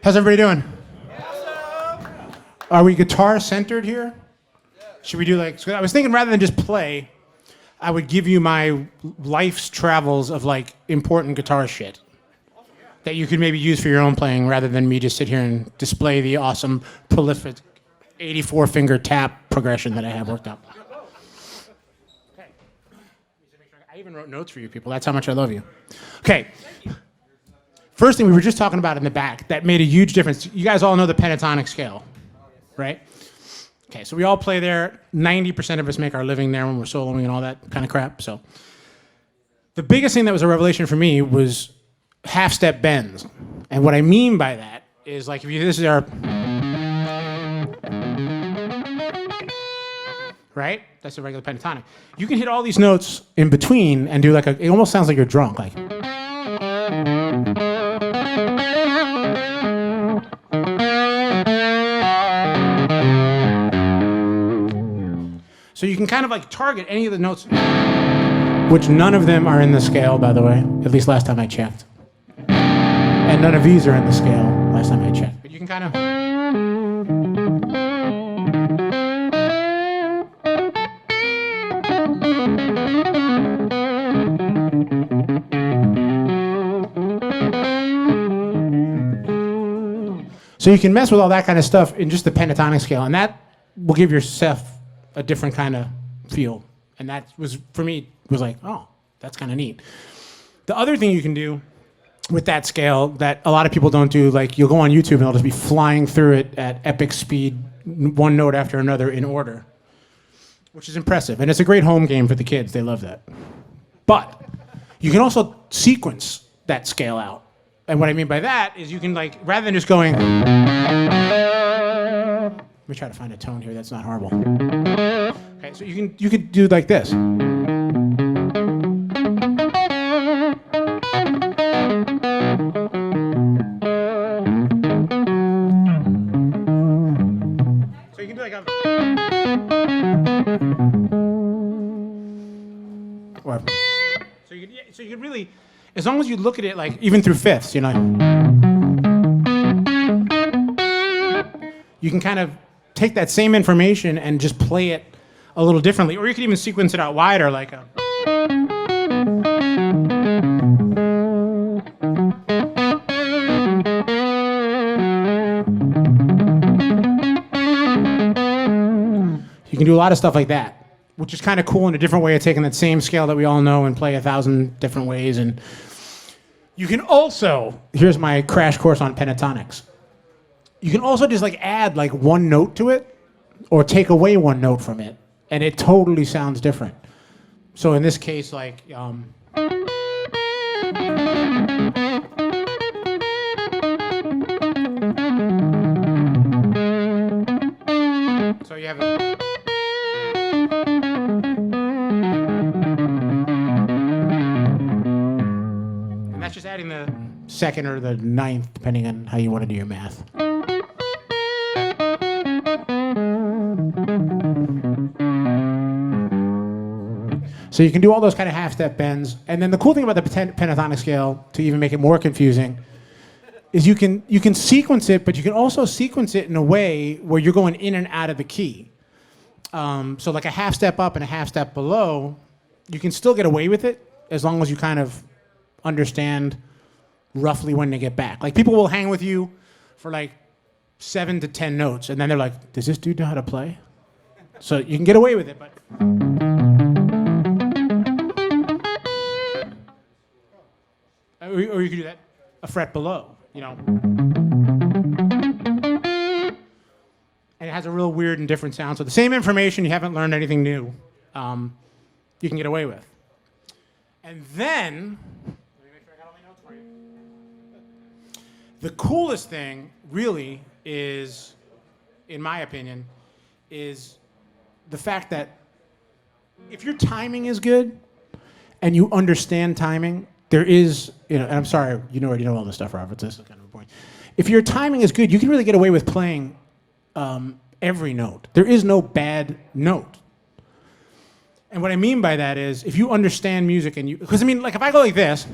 How's everybody doing? Are we guitar centered here? Should we do like, so I was thinking rather than just play, I would give you my life's travels of like important guitar shit that you could maybe use for your own playing rather than me just sit here and display the awesome, prolific 84 finger tap progression that I have worked out. Okay. I even wrote notes for you people. That's how much I love you. Okay. First thing we were just talking about in the back that made a huge difference. You guys all know the pentatonic scale, right? Okay, so we all play there. 90% of us make our living there when we're soloing and all that kind of crap. So the biggest thing that was a revelation for me was half-step bends. And what I mean by that is like if you, this is our, right? That's a regular pentatonic. You can hit all these notes in between and do like a, it almost sounds like you're drunk, like. So you can kind of like target any of the notes, which none of them are in the scale, by the way, at least last time I checked. And none of these are in the scale last time I checked. But you can kind of. So you can mess with all that kind of stuff in just the pentatonic scale, and that will give yourself a different kind of feel. And that was, for me, was like, oh, that's kind of neat. The other thing you can do with that scale that a lot of people don't do, like you'll go on YouTube and they'll just be flying through it at epic speed, one note after another in order, which is impressive. And it's a great home game for the kids. They love that. But you can also sequence that scale out. And what I mean by that is you can, like, rather than just going, let me try to find a tone here that's not horrible. Okay, so you could do like this. So you can do like a. Whatever. So you could really, as long as you look at it like even through fifths, you know, you can kind of take that same information and just play it a little differently, or you could even sequence it out wider, like a. You can do a lot of stuff like that, which is kind of cool in a different way of taking that same scale that we all know and play 1,000 different ways. And you can also, here's my crash course on pentatonics. You can also just like add like one note to it or take away one note from it, and it totally sounds different. So in this case, like, so you have a, and that's just adding the second or the ninth, depending on how you want to do your math. So you can do all those kind of half-step bends. And then the cool thing about the pentatonic scale, to even make it more confusing, is you can sequence it, but you can also sequence it in a way where you're going in and out of the key. So like a half step up and a half step below, you can still get away with it as long as you kind of understand roughly when to get back. Like people will hang with you for like 7 to 10 notes, and then they're like, does this dude know how to play? So you can get away with it, but... Or you could do that a fret below, you know. And it has a real weird and different sound. So the same information, you haven't learned anything new, you can get away with. And then, let me make sure I got all my notes for you. The coolest thing, really, is, in my opinion, is the fact that if your timing is good and you understand timing, there is, you know, and I'm sorry, you already know all this stuff, Robert. This is kind of a point. If your timing is good, you can really get away with playing every note. There is no bad note. And what I mean by that is, if you understand music and you, because I mean, like if I go like this,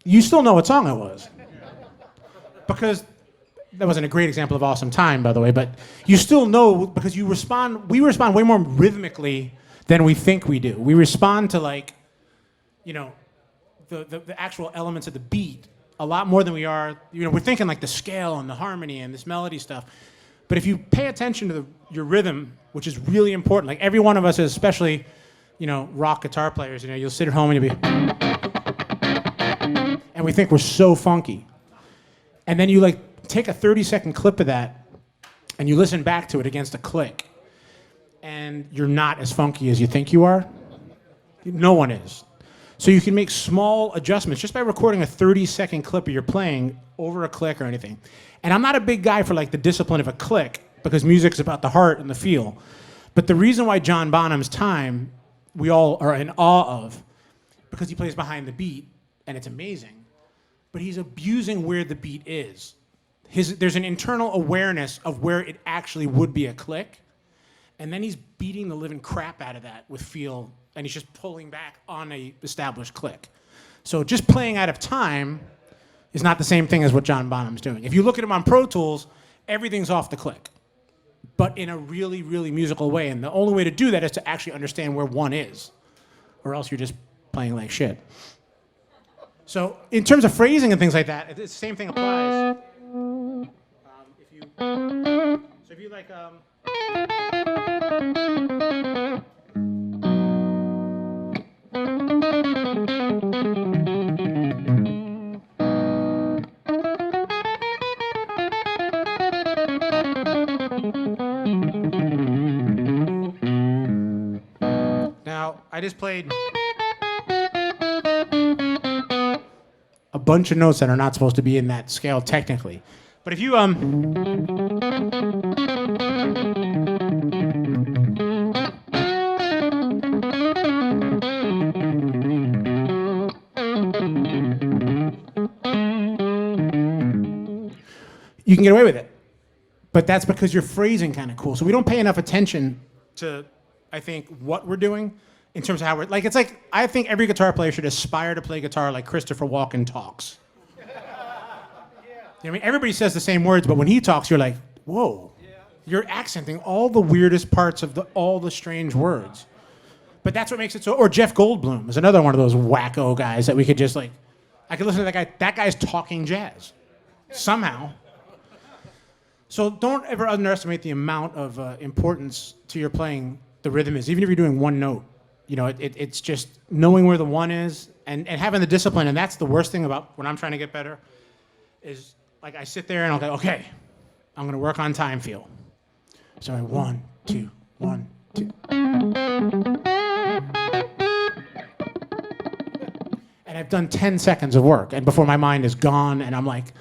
you still know what song it was. Because that wasn't a great example of awesome time, by the way, but you still know because we respond way more rhythmically than we think we do. We respond to like, you know, the actual elements of the beat a lot more than we are, you know, we're thinking like the scale and the harmony and this melody stuff. But if you pay attention to your rhythm, which is really important, like every one of us, especially, you know, rock guitar players, you know, you'll sit at home and you'll be, and we think we're so funky. And then you like take a 30-second clip of that and you listen back to it against a click. And you're not as funky as you think you are. No one is. So you can make small adjustments just by recording a 30-second clip of your playing over a click or anything. And I'm not a big guy for like the discipline of a click because music's about the heart and the feel. But the reason why John Bonham's Time we all are in awe of, because he plays behind the beat and it's amazing, but he's abusing where the beat is. There's an internal awareness of where it actually would be a click, and then he's beating the living crap out of that with feel, and he's just pulling back on a established click. So just playing out of time is not the same thing as what John Bonham's doing. If you look at him on Pro Tools, everything's off the click, but in a really, really musical way, and the only way to do that is to actually understand where one is, or else you're just playing like shit. So in terms of phrasing and things like that, the same thing applies. If you like, now I just played a bunch of notes that are not supposed to be in that scale technically. But if you you can get away with it. But that's because you're phrasing kind of cool. So we don't pay enough attention to, I think, what we're doing in terms of how we're, like, it's like, I think every guitar player should aspire to play guitar like Christopher Walken talks. You know what I mean? Everybody says the same words, but when he talks, you're like, whoa. You're accenting all the weirdest parts of all the strange words. But that's what makes it so, or Jeff Goldblum is another one of those wacko guys that we could just like, I could listen to that guy, that guy's talking jazz. Somehow. So don't ever underestimate the amount of importance to your playing the rhythm is, even if you're doing one note. You know, it's just knowing where the one is and having the discipline, and that's the worst thing about when I'm trying to get better, is like I sit there and I'll go, okay, I'm gonna work on time feel. So 1, 2, 1, 2. And I've done 10 seconds of work, and before my mind is gone, and I'm like,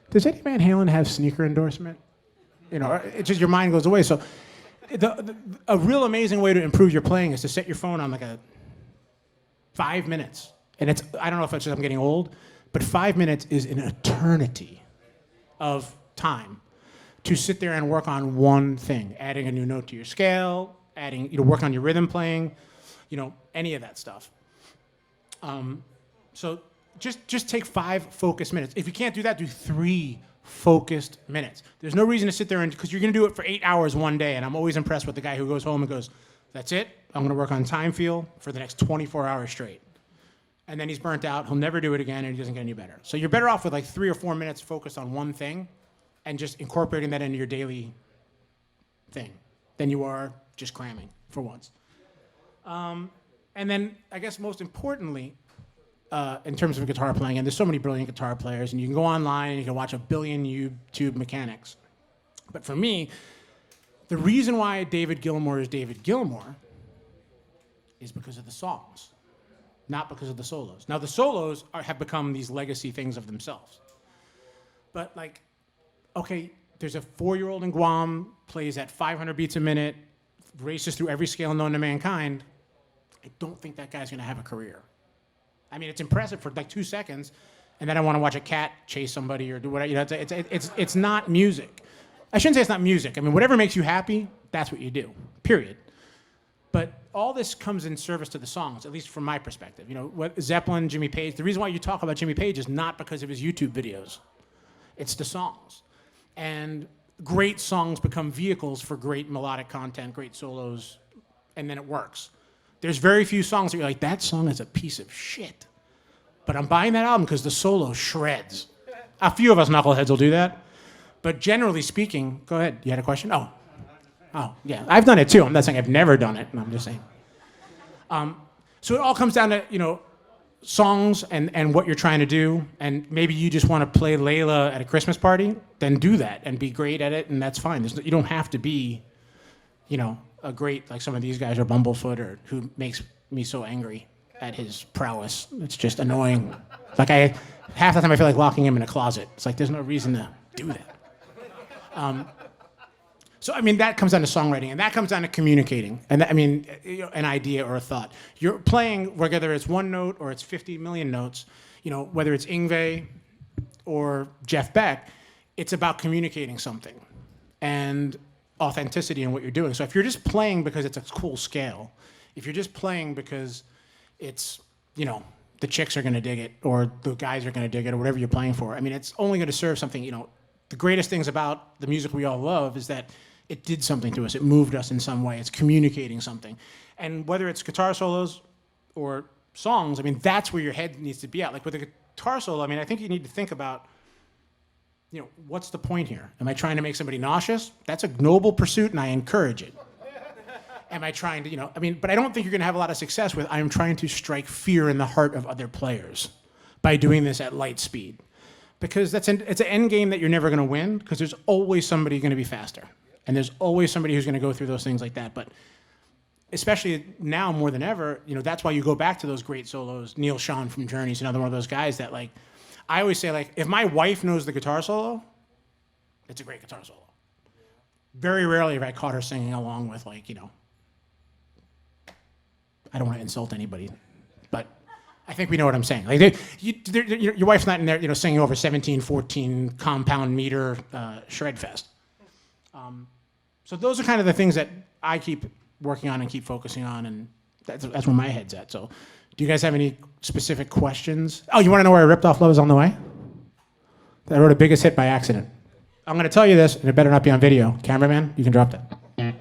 does Eddie Van Halen have sneaker endorsement? You know, it's just your mind goes away. So a real amazing way to improve your playing is to set your phone on like 5 minutes. And it's, I don't know if it's just I'm getting old, but 5 minutes is an eternity of time to sit there and work on one thing, adding a new note to your scale, adding, you know, work on your rhythm playing, you know, any of that stuff. So just take 5 focused minutes. If you can't do that, do 3 focused minutes. There's no reason to sit there and, because you're going to do it for 8 hours one day, and I'm always impressed with the guy who goes home and goes, that's it, I'm going to work on time feel for the next 24 hours straight. And then he's burnt out, he'll never do it again, and he doesn't get any better. So you're better off with like 3 or 4 minutes focused on one thing and just incorporating that into your daily thing than you are just cramming for once. And then I guess most importantly, in terms of guitar playing, and there's so many brilliant guitar players, and you can go online and you can watch a billion YouTube mechanics. But for me, the reason why David Gilmour is David Gilmour is because of the songs, not because of the solos. Now the solos have become these legacy things of themselves. But like, okay, there's a 4-year-old in Guam, plays at 500 beats a minute, races through every scale known to mankind. I don't think that guy's gonna have a career. I mean, it's impressive for like 2 seconds, and then I want to watch a cat chase somebody or do whatever. You know, it's not music. I shouldn't say it's not music. I mean, whatever makes you happy, that's what you do. Period. But all this comes in service to the songs, at least from my perspective. You know, what Zeppelin, Jimmy Page, the reason why you talk about Jimmy Page is not because of his YouTube videos. It's the songs. And great songs become vehicles for great melodic content, great solos, and then it works. There's very few songs that you're like, that song is a piece of shit. But I'm buying that album because the solo shreds. A few of us knuckleheads will do that. But generally speaking, go ahead. You had a question? Oh, yeah. I've done it too. I'm not saying I've never done it. I'm just saying. So it all comes down to, you know, songs and what you're trying to do. And maybe you just want to play Layla at a Christmas party. Then do that and be great at it, and that's fine. You don't have to be, you know, a great, like some of these guys, or Bumblefoot, or who makes me so angry at his prowess. It's just annoying. Like half the time I feel like locking him in a closet. It's like there's no reason to do that. So I mean that comes down to songwriting, and that comes down to communicating, and that, I mean, you know, an idea or a thought. You're playing whether it's one note or it's 50 million notes. You know, whether it's Yngwie or Jeff Beck, it's about communicating something and authenticity in what you're doing. So if you're just playing because it's a cool scale, if you're just playing because it's, you know, the chicks are going to dig it, or the guys are going to dig it, or whatever you're playing for, I mean, it's only going to serve something. You know, the greatest things about the music we all love is that it did something to us. It moved us in some way. It's communicating something. And whether it's guitar solos or songs, I mean, that's where your head needs to be at. Like with a guitar solo, I mean, I think you need to think about, you know, what's the point here? Am I trying to make somebody nauseous? That's a noble pursuit, and I encourage it. Am I trying to, you know, I mean, but I don't think you're going to have a lot of success with, I'm trying to strike fear in the heart of other players by doing this at light speed. Because it's an end game that you're never going to win, because there's always somebody going to be faster. And there's always somebody who's going to go through those things like that. But especially now more than ever, you know, that's why you go back to those great solos. Neil Schon from Journey's another one of those guys that, like, I always say, like, if my wife knows the guitar solo, it's a great guitar solo. Very rarely have I caught her singing along with, like, you know, I don't want to insult anybody, but I think we know what I'm saying. Like, your wife's not in there, you know, singing over 17, 14 compound meter shred fest. So those are kind of the things that I keep working on and keep focusing on, and that's where my head's at. So do you guys have any specific questions? Oh, you want to know where I ripped off Love Is on the Way? I wrote a Biggest Hit by accident. I'm going to tell you this, and it better not be on video. Cameraman, you can drop that.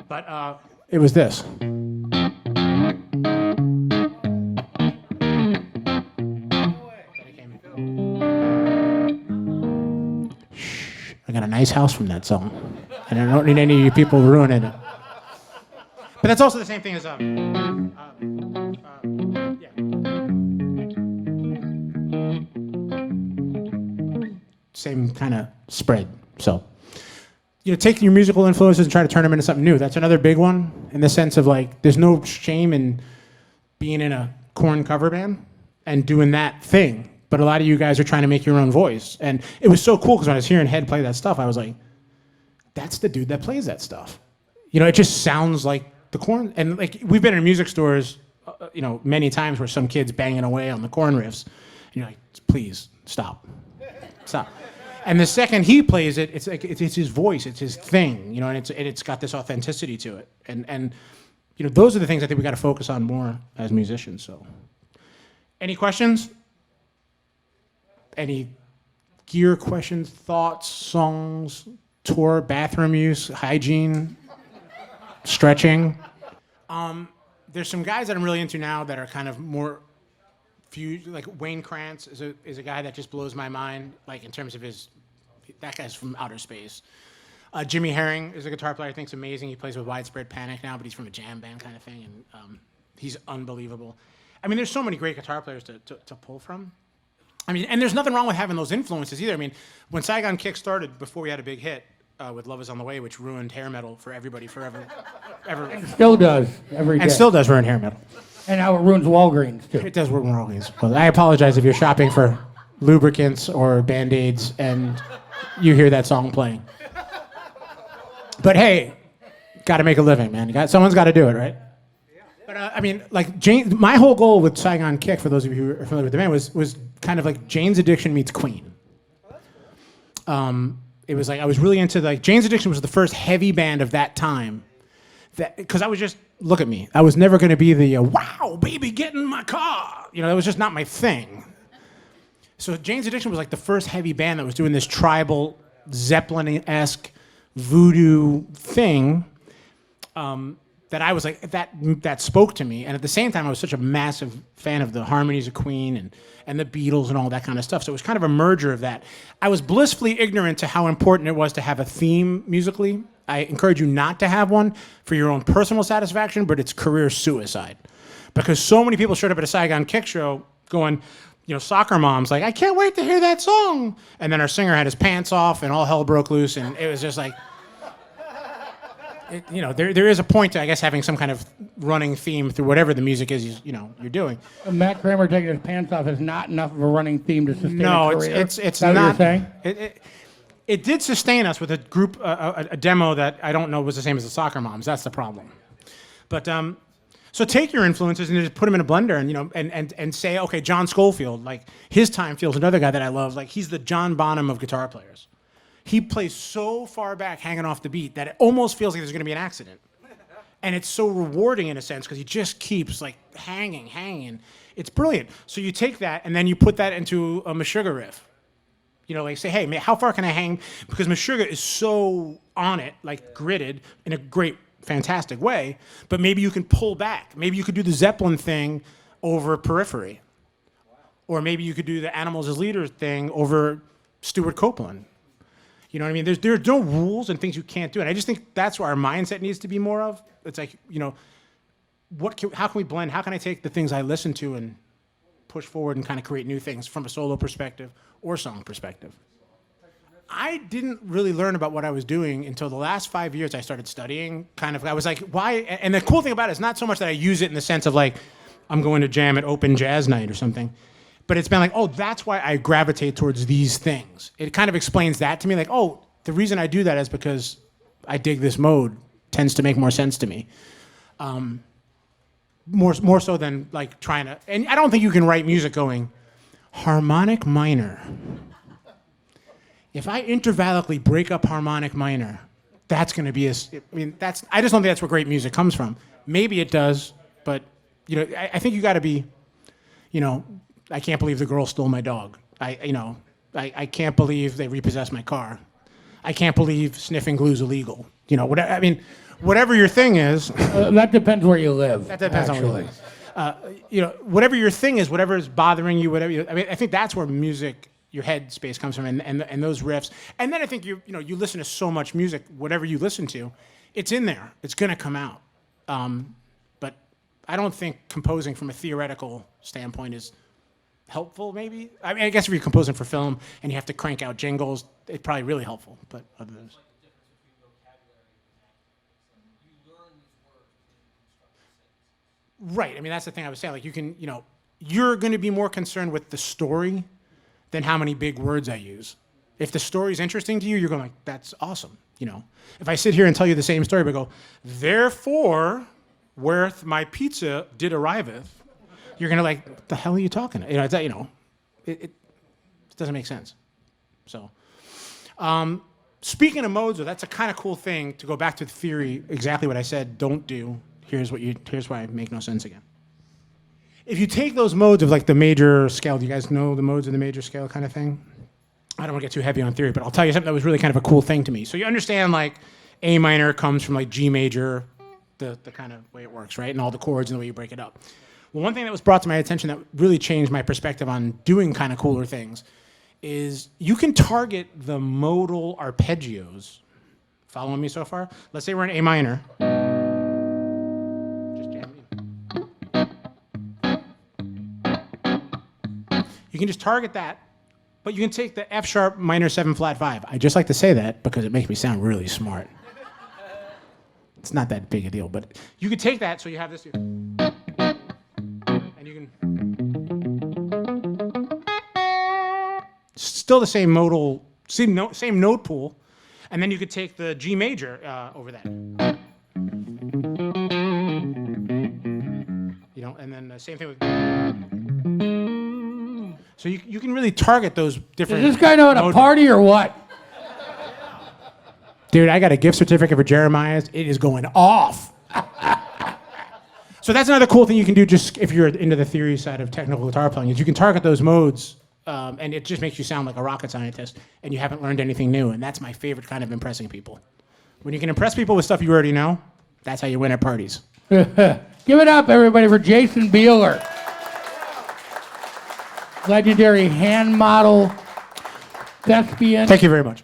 But it was this. I got a nice house from that song, and I don't need any of you people ruining it. But that's also the same thing as same kind of spread. So, you know, take your musical influences and try to turn them into something new. That's another big one, in the sense of, like, there's no shame in being in a Korn cover band and doing that thing. But a lot of you guys are trying to make your own voice. And it was so cool, because when I was hearing Head play that stuff, I was like, that's the dude that plays that stuff. You know, it just sounds like the Korn. And, like, we've been in music stores, you know, many times where some kid's banging away on the Korn riffs. And you're like, please, stop. Stop. And the second he plays it, it's like it's his voice, it's his thing, you know, and it's got this authenticity to it. And you know, those are the things I think we got to focus on more as musicians. So, any questions? Any gear questions, thoughts, songs, tour, bathroom use, hygiene, stretching? There's some guys that I'm really into now that are kind of more fused. Like Wayne Krantz is a guy that just blows my mind, like in terms of that guy's from outer space. Jimmy Herring is a guitar player I think's amazing. He plays with Widespread Panic now, but he's from a jam band kind of thing, and he's unbelievable. I mean, there's so many great guitar players to pull from. I mean, and there's nothing wrong with having those influences either. I mean, when Saigon Kick started, before we had a big hit with Love Is on the Way, which ruined hair metal for everybody forever. And still does every day. And still does ruin hair metal. And now it ruins Walgreens, too. It does ruin Walgreens. Well, I apologize if you're shopping for lubricants or Band-Aids and you hear that song playing. But hey, got to make a living, man. Someone's got to do it, right? But I mean, like, my whole goal with Saigon Kick, for those of you who are familiar with the band, was kind of like Jane's Addiction meets Queen. It was like I was really into, like, Jane's Addiction was the first heavy band of that time because I was just, look at me. I was never going to be the, wow, baby, get in my car. You know, that was just not my thing. So Jane's Addiction was like the first heavy band that was doing this tribal, Zeppelin-esque voodoo thing that I was like, that spoke to me. And at the same time, I was such a massive fan of the harmonies of Queen and the Beatles and all that kind of stuff. So it was kind of a merger of that. I was blissfully ignorant to how important it was to have a theme musically. I encourage you not to have one for your own personal satisfaction, but it's career suicide. Because so many people showed up at a Saigon Kick show going, you know, soccer moms, like, I can't wait to hear that song. And then our singer had his pants off and all hell broke loose. And it was just like, you know, there is a point to, I guess, having some kind of running theme through whatever the music is, you're doing. Matt Kramer taking his pants off is not enough of a running theme to sustain a career. It's is that not. What you're saying? It did sustain us with a group, a demo that I don't know was the same as the Soccer Moms. That's the problem. But so take your influences and just put them in a blender, and and say, okay, John Schofield, like his time feels another guy that I love. Like he's the John Bonham of guitar players. He plays so far back, hanging off the beat, that it almost feels like there's going to be an accident. And it's so rewarding in a sense because he just keeps like hanging. It's brilliant. So you take that and then you put that into a Meshuggah riff. Like say, hey, man, how far can I hang? Because Meshuggah is so on it, like gridded in a great, fantastic way. But maybe you can pull back. Maybe you could do the Zeppelin thing over Periphery. Or maybe you could do the Animals as Leaders thing over Stuart Copeland. You know what I mean? There's no rules and things you can't do. And I just think that's where our mindset needs to be more of. It's like, how can we blend? How can I take the things I listen to and push forward and kind of create new things from a solo perspective or song perspective? I didn't really learn about what I was doing until the last 5 years I started studying. I was like, why? And the cool thing about it is not so much that I use it in the sense of like, I'm going to jam at open jazz night or something. But it's been like, oh, that's why I gravitate towards these things. It kind of explains that to me. Like, oh, the reason I do that is because I dig this mode. Tends to make more sense to me. More so than like trying to, and I don't think you can write music going, harmonic minor. If I intervallically break up harmonic minor, that's going to be I just don't think that's where great music comes from. Maybe it does, but I think you got to be, I can't believe the girl stole my dog. I can't believe they repossessed my car. I can't believe sniffing glue's illegal. Whatever your thing is. That depends where you live. That depends on where you live. Whatever your thing is, whatever is bothering you, I think that's where music, your head space comes from, and those riffs. And then I think you listen to so much music, whatever you listen to, it's in there. It's going to come out. But I don't think composing from a theoretical standpoint is helpful, maybe. I guess if you're composing for film and you have to crank out jingles, it's probably really helpful. But other than this. Right. That's the thing I was saying. Like you can, you're going to be more concerned with the story than how many big words I use. If the story's interesting to you, you're going like, that's awesome. If I sit here and tell you the same story, but go, therefore, whereth my pizza did arriveth, you're going to like, what the hell are you talking? It doesn't make sense. So, speaking of modes, though, that's a kind of cool thing to go back to the theory, exactly what I said, don't do. Here's why I make no sense again. If you take those modes of like the major scale, do you guys know the modes of the major scale kind of thing? I don't want to get too heavy on theory, but I'll tell you something that was really kind of a cool thing to me. So you understand like A minor comes from like G major, the kind of way it works, right? And all the chords and the way you break it up. Well, one thing that was brought to my attention that really changed my perspective on doing kind of cooler things is you can target the modal arpeggios. Following me so far? Let's say we're in A minor. You can just target that, but you can take the F sharp minor 7 flat 5. I just like to say that because it makes me sound really smart. It's not that big a deal, but you could take that so you have this here. And you can still the same modal, same note pool, and then you could take the G major over that. And then the same thing with. So you can really target those different. Does this guy know how to party or what? Dude, I got a gift certificate for Jeremiah's. It is going off. So that's another cool thing you can do just if you're into the theory side of technical guitar playing is you can target those modes and it just makes you sound like a rocket scientist and you haven't learned anything new. And that's my favorite kind of impressing people. When you can impress people with stuff you already know, that's how you win at parties. Give it up, everybody, for Jason Bieler. Legendary hand model thespian. Thank you very much.